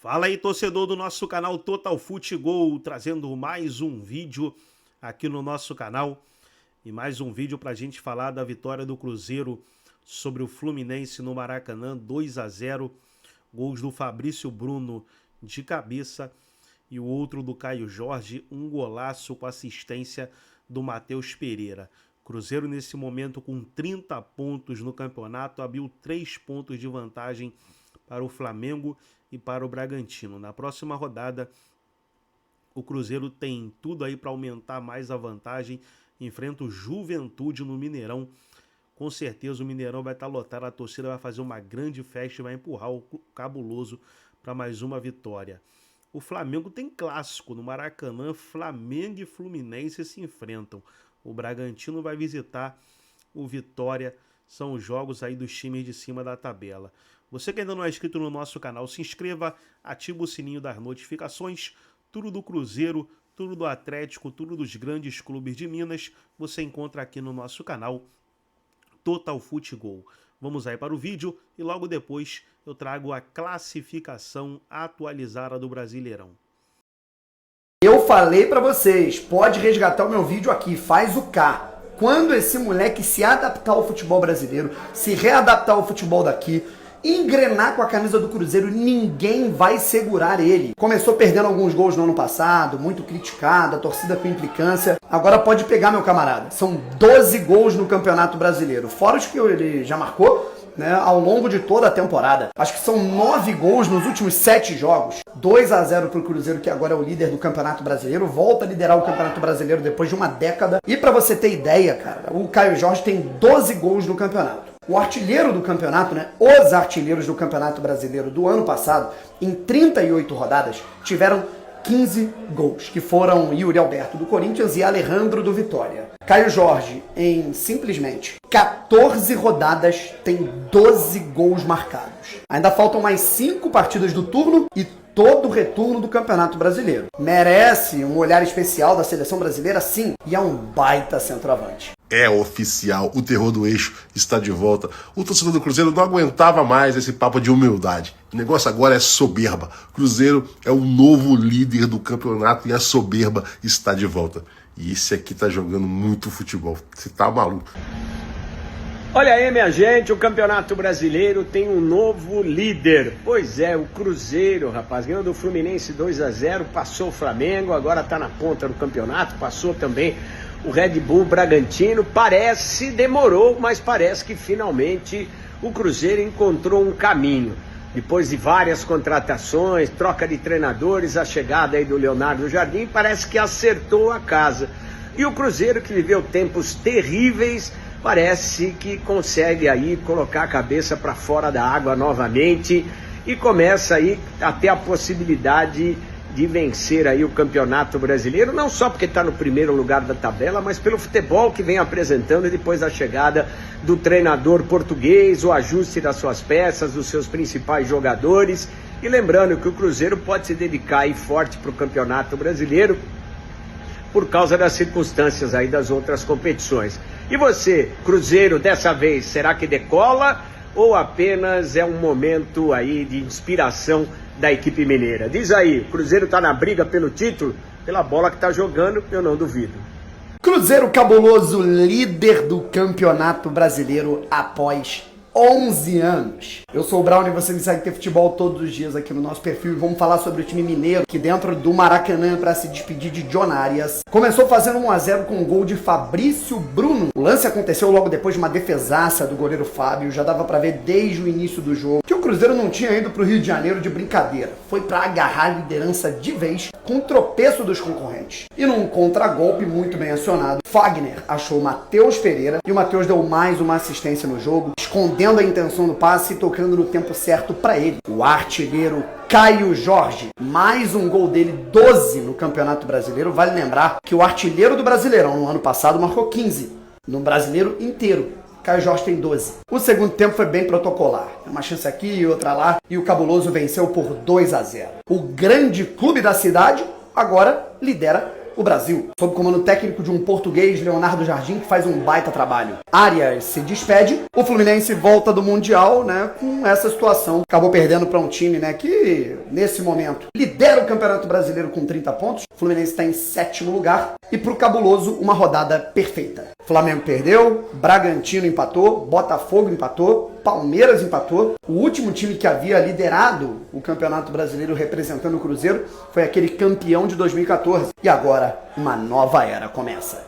Fala aí, torcedor do nosso canal Total Futebol, trazendo mais um vídeo aqui no nosso canal e mais um vídeo para a gente falar da vitória do Cruzeiro sobre o Fluminense no Maracanã, 2-0, gols do Fabrício Bruno de cabeça e o outro do Caio Jorge, um golaço com assistência do Matheus Pereira. Cruzeiro nesse momento com 30 pontos no campeonato, abriu 3 pontos de vantagem para o Flamengo e para o Bragantino. Na próxima rodada, o Cruzeiro tem tudo aí para aumentar mais a vantagem, enfrenta o Juventude no Mineirão. Com certeza o Mineirão vai estar lotado, a torcida vai fazer uma grande festa e vai empurrar o Cabuloso para mais uma vitória. O Flamengo tem clássico no Maracanã, Flamengo e Fluminense se enfrentam. O Bragantino vai visitar o Vitória, são os jogos aí dos times de cima da tabela. Você que ainda não é inscrito no nosso canal, se inscreva, ativa o sininho das notificações, tudo do Cruzeiro, tudo do Atlético, tudo dos grandes clubes de Minas, você encontra aqui no nosso canal Total Futebol. Vamos aí para o vídeo e logo depois eu trago a classificação atualizada do Brasileirão. Eu falei pra vocês, pode resgatar o meu vídeo aqui, faz o K. Quando esse moleque se adaptar ao futebol brasileiro, se readaptar ao futebol daqui, engrenar com a camisa do Cruzeiro, ninguém vai segurar ele. Começou perdendo alguns gols no ano passado, muito criticado, a torcida com implicância. Agora pode pegar, meu camarada. São 12 gols no Campeonato Brasileiro, fora os que ele já marcou, né, ao longo de toda a temporada. Acho que são 9 gols nos últimos 7 jogos. 2-0 pro Cruzeiro, que agora é o líder do Campeonato Brasileiro. Volta a liderar o Campeonato Brasileiro depois de uma década. E pra você ter ideia, cara, o Caio Jorge tem 12 gols no campeonato. O artilheiro do campeonato, né, os artilheiros do Campeonato Brasileiro do ano passado, em 38 rodadas, tiveram 15 gols, que foram Yuri Alberto do Corinthians e Alejandro do Vitória. Caio Jorge, em simplesmente 14 rodadas, tem 12 gols marcados. Ainda faltam mais 5 partidas do turno e todo o retorno do Campeonato Brasileiro. Merece um olhar especial da seleção brasileira, sim, e é um baita centroavante. É oficial, o terror do eixo está de volta. O torcedor do Cruzeiro não aguentava mais esse papo de humildade. O negócio agora é soberba. Cruzeiro é o novo líder do campeonato e a soberba está de volta. E esse aqui tá jogando muito futebol. Você tá maluco. Olha aí, minha gente, o Campeonato Brasileiro tem um novo líder. Pois é, o Cruzeiro, rapaz, ganhou do Fluminense 2-0, passou o Flamengo, agora tá na ponta do campeonato, passou também o Red Bull Bragantino. Demorou, mas parece que finalmente o Cruzeiro encontrou um caminho. Depois de várias contratações, troca de treinadores, a chegada aí do Leonardo Jardim, parece que acertou a casa. E o Cruzeiro, que viveu tempos terríveis, parece que consegue aí colocar a cabeça para fora da água novamente e começa aí a ter a possibilidade de vencer aí o Campeonato Brasileiro, não só porque está no primeiro lugar da tabela, mas pelo futebol que vem apresentando depois da chegada do treinador português, o ajuste das suas peças, dos seus principais jogadores. E lembrando que o Cruzeiro pode se dedicar aí forte para o Campeonato Brasileiro por causa das circunstâncias aí das outras competições. E você, Cruzeiro, dessa vez, será que decola ou apenas é um momento aí de inspiração da equipe mineira? Diz aí, o Cruzeiro tá na briga pelo título? Pela bola que tá jogando, eu não duvido. Cruzeiro Cabuloso, líder do Campeonato Brasileiro após 11 anos. Eu sou o Brown e você me segue ter futebol todos os dias aqui no nosso perfil e vamos falar sobre o time mineiro que dentro do Maracanã para se despedir de John Arias. Começou fazendo 1-0 com um gol de Fabrício Bruno. O lance aconteceu logo depois de uma defesaça do goleiro Fábio, já dava para ver desde o início do jogo que o Cruzeiro não tinha ido pro Rio de Janeiro de brincadeira. Foi para agarrar a liderança de vez com o tropeço dos concorrentes. E num contragolpe muito bem acionado, Fagner achou Matheus Pereira e o Matheus deu mais uma assistência no jogo, escondendo a intenção do passe e tocando no tempo certo para ele. O artilheiro Caio Jorge, mais um gol dele, 12 no Campeonato Brasileiro. Vale lembrar que o artilheiro do Brasileirão no ano passado marcou 15, no Brasileiro inteiro. Caio Jorge tem 12. O segundo tempo foi bem protocolar. Uma chance aqui e outra lá, e o Cabuloso venceu por 2-0. O grande clube da cidade agora lidera o o Brasil, sob comando técnico de um português, Leonardo Jardim, que faz um baita trabalho. Arias se despede, o Fluminense volta do Mundial, né, com essa situação. Acabou perdendo para um time, né, que nesse momento lidera o Campeonato Brasileiro com 30 pontos. O Fluminense está em 7º lugar e pro cabuloso uma rodada perfeita. Flamengo perdeu, Bragantino empatou, Botafogo empatou, Palmeiras empatou. O último time que havia liderado o Campeonato Brasileiro representando o Cruzeiro foi aquele campeão de 2014. E agora uma nova era começa.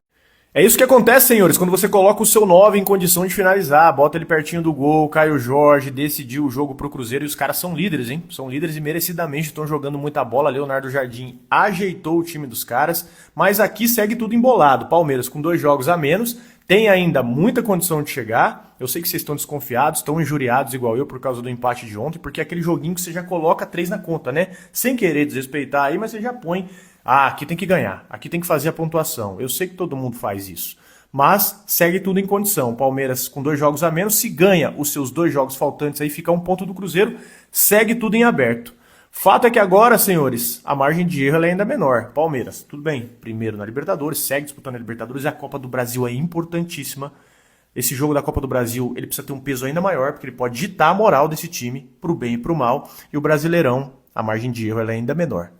É isso que acontece, senhores, quando você coloca o seu 9 em condição de finalizar, bota ele pertinho do gol, Caio Jorge decidiu o jogo pro Cruzeiro e os caras são líderes, hein? São líderes e merecidamente estão jogando muita bola. Leonardo Jardim ajeitou o time dos caras, mas aqui segue tudo embolado. Palmeiras com 2 jogos a menos, tem ainda muita condição de chegar. Eu sei que vocês estão desconfiados, estão injuriados igual eu por causa do empate de ontem, porque é aquele joguinho que você já coloca 3 na conta, né? Sem querer desrespeitar aí, mas você já põe... Ah, aqui tem que ganhar, aqui tem que fazer a pontuação. Eu sei que todo mundo faz isso, mas segue tudo em condição. O Palmeiras com 2 jogos a menos, se ganha os seus 2 jogos faltantes, aí fica 1 ponto do Cruzeiro, segue tudo em aberto. Fato é que agora, senhores, a margem de erro é ainda menor. Palmeiras, tudo bem, primeiro na Libertadores, segue disputando a Libertadores, a Copa do Brasil é importantíssima. Esse jogo da Copa do Brasil, ele precisa ter um peso ainda maior, porque ele pode ditar a moral desse time, pro bem e pro mal, e o Brasileirão, a margem de erro é ainda menor.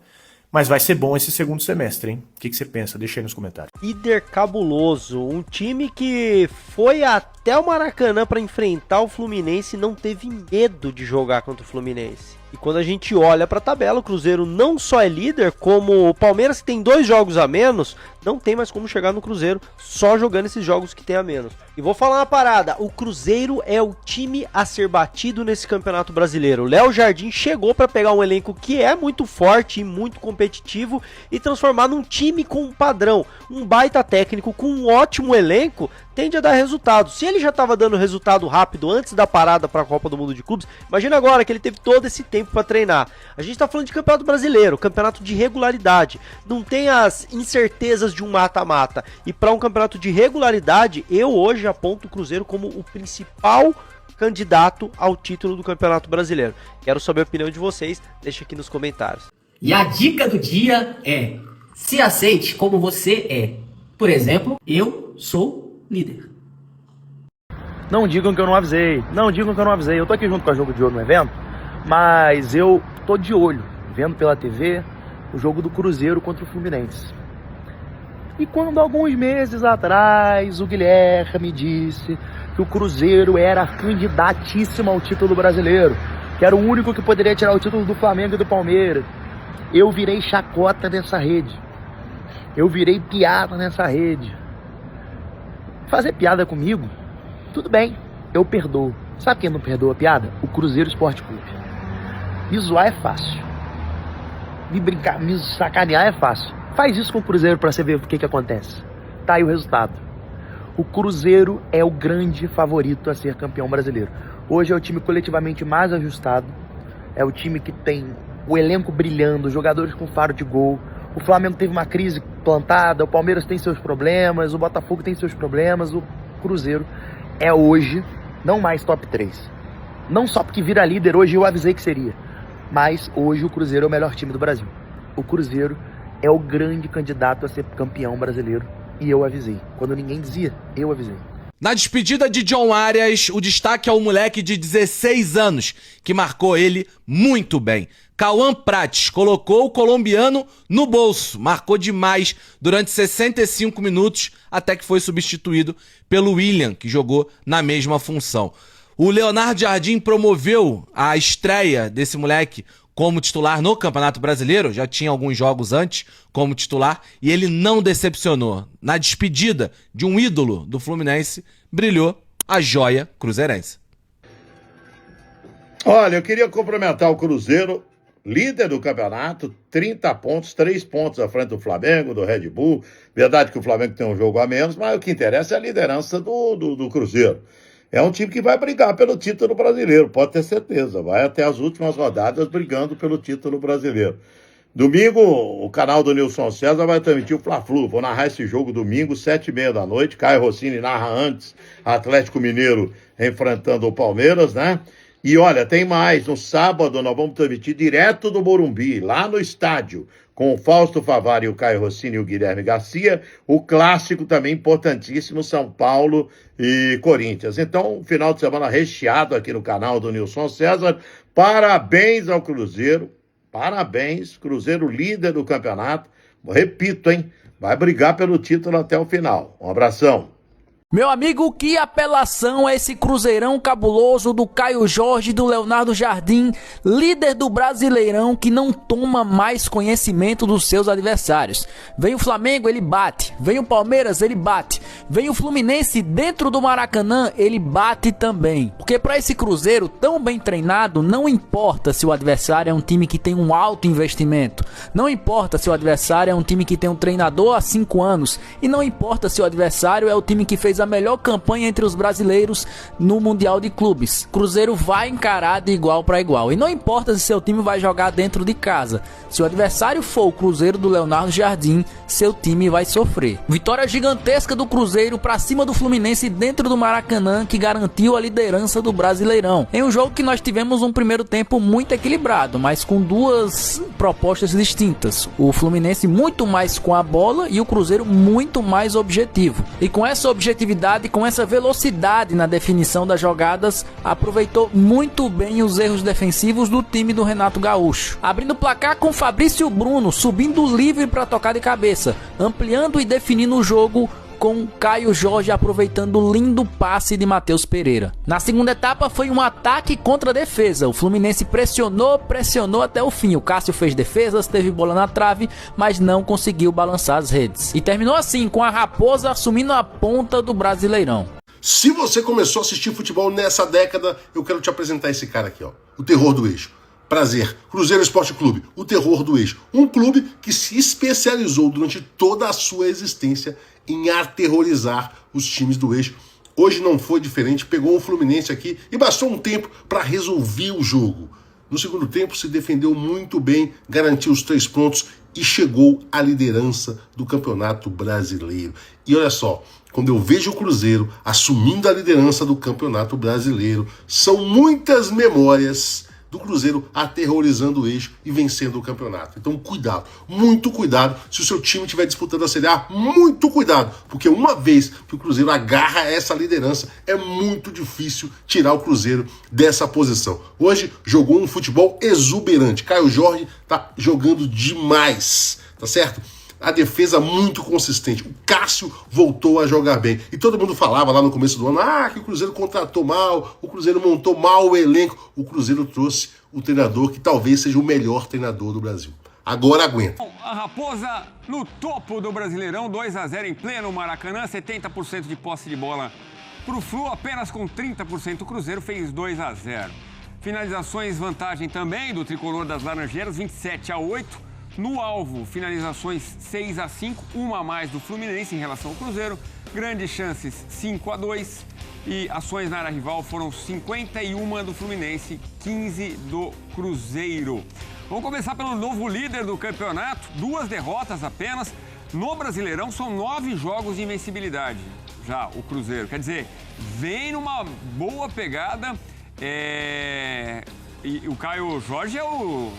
Mas vai ser bom esse segundo semestre, hein? O que você pensa? Deixa aí nos comentários. Líder cabuloso, um time que foi até o Maracanã para enfrentar o Fluminense e não teve medo de jogar contra o Fluminense. E quando a gente olha para a tabela, o Cruzeiro não só é líder, como o Palmeiras, que tem 2 jogos a menos, não tem mais como chegar no Cruzeiro só jogando esses jogos que tem a menos. E vou falar uma parada, o Cruzeiro é o time a ser batido nesse Campeonato Brasileiro. O Léo Jardim chegou para pegar um elenco que é muito forte e muito competitivo e transformar num time com um padrão, um baita técnico com um ótimo elenco, tende a dar resultado. Se ele já estava dando resultado rápido antes da parada para a Copa do Mundo de Clubes, imagina agora que ele teve todo esse tempo para treinar. A gente está falando de Campeonato Brasileiro, campeonato de regularidade, não tem as incertezas de um mata-mata. E para um campeonato de regularidade, eu hoje aponto o Cruzeiro como o principal candidato ao título do Campeonato Brasileiro. Quero saber a opinião de vocês, deixa aqui nos comentários. E a dica do dia é: se aceite como você é. Por exemplo, eu sou líder. Não digam que eu não avisei, Eu tô aqui junto com a Jogo de Ouro no evento, mas eu tô de olho, vendo pela TV, o jogo do Cruzeiro contra o Fluminense. E quando alguns meses atrás o Guilherme disse que o Cruzeiro era candidatíssimo ao título brasileiro, que era o único que poderia tirar o título do Flamengo e do Palmeiras, eu virei chacota nessa rede. Eu virei piada nessa rede. Fazer piada comigo, tudo bem, eu perdoo. Sabe quem não perdoa a piada? O Cruzeiro Esporte Clube. Me zoar é fácil. Me brincar, me sacanear é fácil. Faz isso com o Cruzeiro pra você ver o que acontece. Tá aí o resultado. O Cruzeiro é o grande favorito a ser campeão brasileiro. Hoje é o time coletivamente mais ajustado. É o time que tem o elenco brilhando, jogadores com faro de gol. O Flamengo teve uma crise plantada, o Palmeiras tem seus problemas, o Botafogo tem seus problemas. O Cruzeiro é hoje não mais top 3. Não só porque vira líder, hoje eu avisei que seria. Mas hoje o Cruzeiro é o melhor time do Brasil. O Cruzeiro é o grande candidato a ser campeão brasileiro. E eu avisei. Quando ninguém dizia, eu avisei. Na despedida de John Arias, o destaque é o moleque de 16 anos, que marcou ele muito bem. Cauã Prates colocou o colombiano no bolso, marcou demais durante 65 minutos, até que foi substituído pelo William, que jogou na mesma função. O Leonardo Jardim promoveu a estreia desse moleque como titular no Campeonato Brasileiro, já tinha alguns jogos antes como titular, e ele não decepcionou. Na despedida de um ídolo do Fluminense, brilhou a joia cruzeirense. Olha, eu queria cumprimentar o Cruzeiro, líder do campeonato, 30 pontos, 3 pontos à frente do Flamengo, do Red Bull. Verdade que o Flamengo tem um jogo a menos, mas o que interessa é a liderança do Cruzeiro. É um time que vai brigar pelo título brasileiro, pode ter certeza. Vai até as últimas rodadas brigando pelo título brasileiro. Domingo, o canal do Nilson César vai transmitir o Fla-Flu. Vou narrar esse jogo domingo, 7h30 da noite. Caio Rossini narra antes, Atlético Mineiro enfrentando o Palmeiras, né? E olha, tem mais. No sábado nós vamos transmitir direto do Morumbi, lá no estádio, com o Fausto Favari, o Caio Rossini e o Guilherme Garcia, o clássico também importantíssimo, São Paulo e Corinthians. Então, final de semana recheado aqui no canal do Nilson César. Parabéns ao Cruzeiro. Parabéns, Cruzeiro líder do campeonato. Repito, hein? Vai brigar pelo título até o final. Um abração. Meu amigo, que apelação é esse Cruzeirão cabuloso do Caio Jorge e do Leonardo Jardim, líder do Brasileirão, que não toma mais conhecimento dos seus adversários. Vem o Flamengo, ele bate. Vem o Palmeiras, ele bate. Vem o Fluminense dentro do Maracanã, ele bate também. Porque para esse Cruzeiro tão bem treinado, não importa se o adversário é um time que tem um alto investimento. Não importa se o adversário é um time que tem um treinador há 5 anos. E não importa se o adversário é o time que fez a melhor campanha entre os brasileiros no Mundial de Clubes. Cruzeiro vai encarar de igual para igual. E não importa se seu time vai jogar dentro de casa. Se o adversário for o Cruzeiro do Leonardo Jardim, seu time vai sofrer. Vitória gigantesca do Cruzeiro para cima do Fluminense dentro do Maracanã, que garantiu a liderança do Brasileirão. Em um jogo que nós tivemos um primeiro tempo muito equilibrado, mas com duas propostas distintas. O Fluminense muito mais com a bola e o Cruzeiro muito mais objetivo. E com essa objetividade, com essa velocidade na definição das jogadas, aproveitou muito bem os erros defensivos do time do Renato Gaúcho. Abrindo o placar com Fabrício Bruno, subindo livre para tocar de cabeça, ampliando e definindo o jogo com Caio Jorge aproveitando o lindo passe de Matheus Pereira. Na segunda etapa foi um ataque contra a defesa. O Fluminense pressionou até o fim. O Cássio fez defesas, teve bola na trave, mas não conseguiu balançar as redes. E terminou assim, com a Raposa assumindo a ponta do Brasileirão. Se você começou a assistir futebol nessa década, eu quero te apresentar esse cara aqui, ó, o terror do eixo. Prazer, Cruzeiro Esporte Clube, o terror do eixo. Um clube que se especializou durante toda a sua existência em aterrorizar os times do eixo. Hoje não foi diferente, pegou o Fluminense aqui e bastou um tempo para resolver o jogo. No segundo tempo se defendeu muito bem, garantiu os 3 pontos e chegou à liderança do Campeonato Brasileiro. E olha só, quando eu vejo o Cruzeiro assumindo a liderança do Campeonato Brasileiro, são muitas memórias do Cruzeiro aterrorizando o eixo e vencendo o campeonato. Então cuidado, muito cuidado, se o seu time estiver disputando a Série A, muito cuidado, porque uma vez que o Cruzeiro agarra essa liderança, é muito difícil tirar o Cruzeiro dessa posição. Hoje jogou um futebol exuberante, Caio Jorge tá jogando demais, tá certo? A defesa muito consistente. O Cássio voltou a jogar bem. E todo mundo falava lá no começo do ano, que o Cruzeiro contratou mal, o Cruzeiro montou mal o elenco. O Cruzeiro trouxe o treinador que talvez seja o melhor treinador do Brasil. Agora aguenta. A Raposa no topo do Brasileirão, 2-0 em pleno Maracanã, 70% de posse de bola pro Flu, apenas com 30%. O Cruzeiro fez 2-0. Finalizações, vantagem também do tricolor das Laranjeiras, 27-8. No alvo, finalizações 6-5, uma a mais do Fluminense em relação ao Cruzeiro. Grandes chances 5-2 e ações na área rival foram 51 do Fluminense, 15 do Cruzeiro. Vamos começar pelo novo líder do campeonato, 2 derrotas apenas. No Brasileirão são 9 jogos de invencibilidade, já o Cruzeiro. Quer dizer, vem numa boa pegada. E o Caio Jorge é o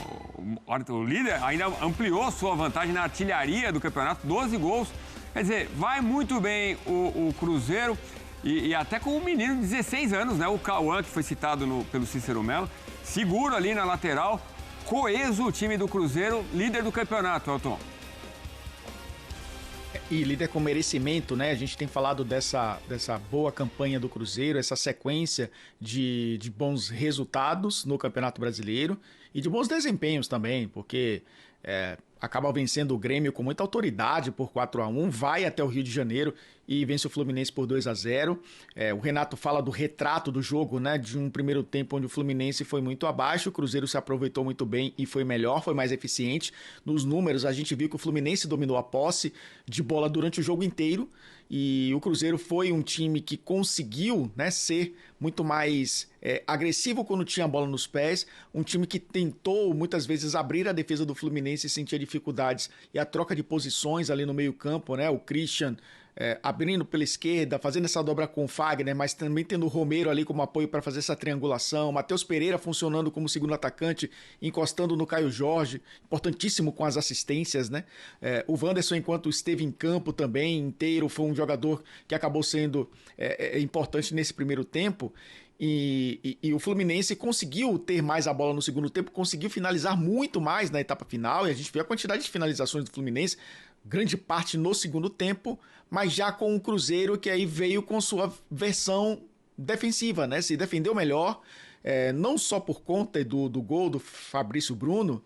líder, ainda ampliou sua vantagem na artilharia do campeonato, 12 gols. Quer dizer, vai muito bem o Cruzeiro e até com um menino de 16 anos, né? O Cauã, que foi citado pelo Cícero Melo, seguro ali na lateral, coeso o time do Cruzeiro, líder do campeonato, Elton. E líder com merecimento, né? A gente tem falado dessa boa campanha do Cruzeiro, essa sequência de bons resultados no Campeonato Brasileiro e de bons desempenhos também, porque acaba vencendo o Grêmio com muita autoridade por 4-1, vai até o Rio de Janeiro e vence o Fluminense por 2-0. O Renato fala do retrato do jogo, né? De um primeiro tempo onde o Fluminense foi muito abaixo, o Cruzeiro se aproveitou muito bem e foi melhor, foi mais eficiente. Nos números, a gente viu que o Fluminense dominou a posse de bola durante o jogo inteiro e o Cruzeiro foi um time que conseguiu, né, ser muito mais agressivo quando tinha a bola nos pés, um time que tentou muitas vezes abrir a defesa do Fluminense e sentia dificuldades e a troca de posições ali no meio-campo, né? O Christian abrindo pela esquerda, fazendo essa dobra com o Fagner, mas também tendo o Romero ali como apoio para fazer essa triangulação, Matheus Pereira funcionando como segundo atacante, encostando no Caio Jorge, importantíssimo com as assistências, né? O Wanderson, enquanto esteve em campo também inteiro, foi um jogador que acabou sendo importante nesse primeiro tempo. E o Fluminense conseguiu ter mais a bola no segundo tempo, conseguiu finalizar muito mais na etapa final, e a gente vê a quantidade de finalizações do Fluminense, grande parte no segundo tempo, mas já com o Cruzeiro que aí veio com sua versão defensiva, né? Se defendeu melhor, não só por conta do gol do Fabrício Bruno.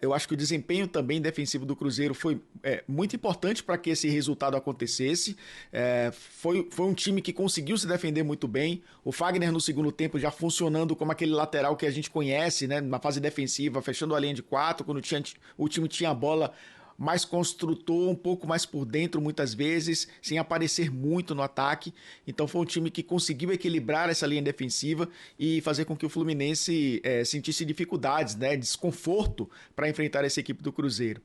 Eu acho que o desempenho também defensivo do Cruzeiro foi muito importante para que esse resultado acontecesse. Foi um time que conseguiu se defender muito bem. O Fagner no segundo tempo já funcionando como aquele lateral que a gente conhece, né, na fase defensiva, fechando a linha de 4, quando o time tinha a bola, mais construtor, um pouco mais por dentro muitas vezes, sem aparecer muito no ataque. Então foi um time que conseguiu equilibrar essa linha defensiva e fazer com que o Fluminense sentisse dificuldades, né, desconforto para enfrentar essa equipe do Cruzeiro.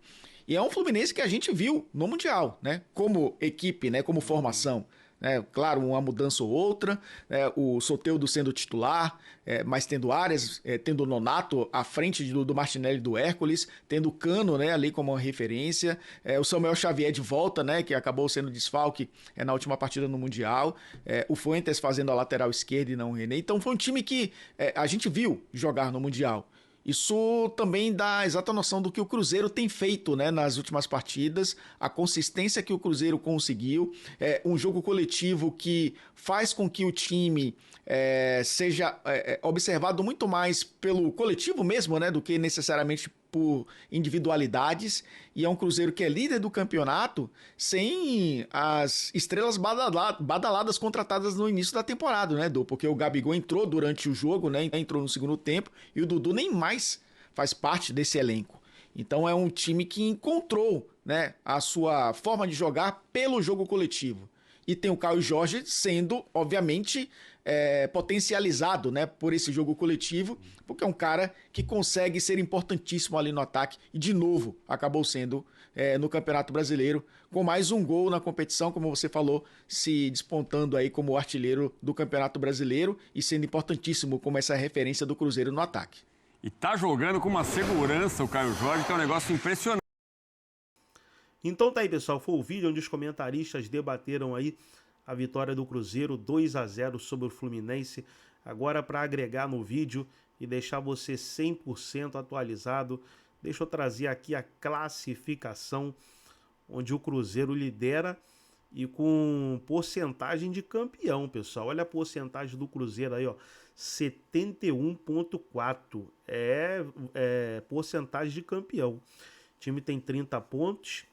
E é um Fluminense que a gente viu no Mundial, né, como equipe, né, como formação. Claro, uma mudança ou outra, o Soteldo sendo titular, mas tendo Arias, tendo o Nonato à frente do Martinelli e do Hércules, tendo o Cano, né, ali como uma referência, o Samuel Xavier de volta, né, que acabou sendo desfalque na última partida no Mundial, o Fuentes fazendo a lateral esquerda e não o René. Então foi um time que a gente viu jogar no Mundial. Isso também dá a exata noção do que o Cruzeiro tem feito, né, nas últimas partidas, a consistência que o Cruzeiro conseguiu, um jogo coletivo que faz com que o time seja observado muito mais pelo coletivo mesmo, né, do que necessariamente por individualidades, e é um Cruzeiro que é líder do campeonato sem as estrelas badaladas contratadas no início da temporada, né, Edu? Porque o Gabigol entrou durante o jogo, né, entrou no segundo tempo, e o Dudu nem mais faz parte desse elenco. Então é um time que encontrou, né, a sua forma de jogar pelo jogo coletivo. E tem o Caio Jorge sendo, obviamente, potencializado, né, por esse jogo coletivo, porque é um cara que consegue ser importantíssimo ali no ataque e, de novo, acabou sendo no Campeonato Brasileiro, com mais um gol na competição, como você falou, se despontando aí como artilheiro do Campeonato Brasileiro e sendo importantíssimo como essa referência do Cruzeiro no ataque. E tá jogando com uma segurança o Caio Jorge, que é um negócio impressionante. Então tá aí, pessoal, foi o vídeo onde os comentaristas debateram aí a vitória do Cruzeiro 2-0 sobre o Fluminense. Agora, para agregar no vídeo e deixar você 100% atualizado, deixa eu trazer aqui a classificação, onde o Cruzeiro lidera e com porcentagem de campeão, pessoal. Olha a porcentagem do Cruzeiro aí, ó, 71,4. Porcentagem de campeão. O time tem 30 pontos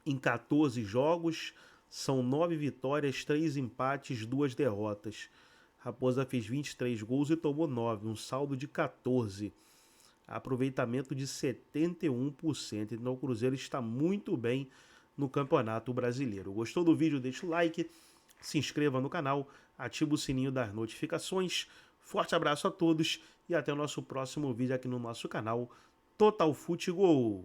em 14 jogos, são 9 vitórias, 3 empates, 2 derrotas. Raposa fez 23 gols e tomou 9, um saldo de 14. Aproveitamento de 71%. Então o Cruzeiro está muito bem no Campeonato Brasileiro. Gostou do vídeo? Deixa o like, se inscreva no canal, ativa o sininho das notificações. Forte abraço a todos e até o nosso próximo vídeo aqui no nosso canal Total Futebol.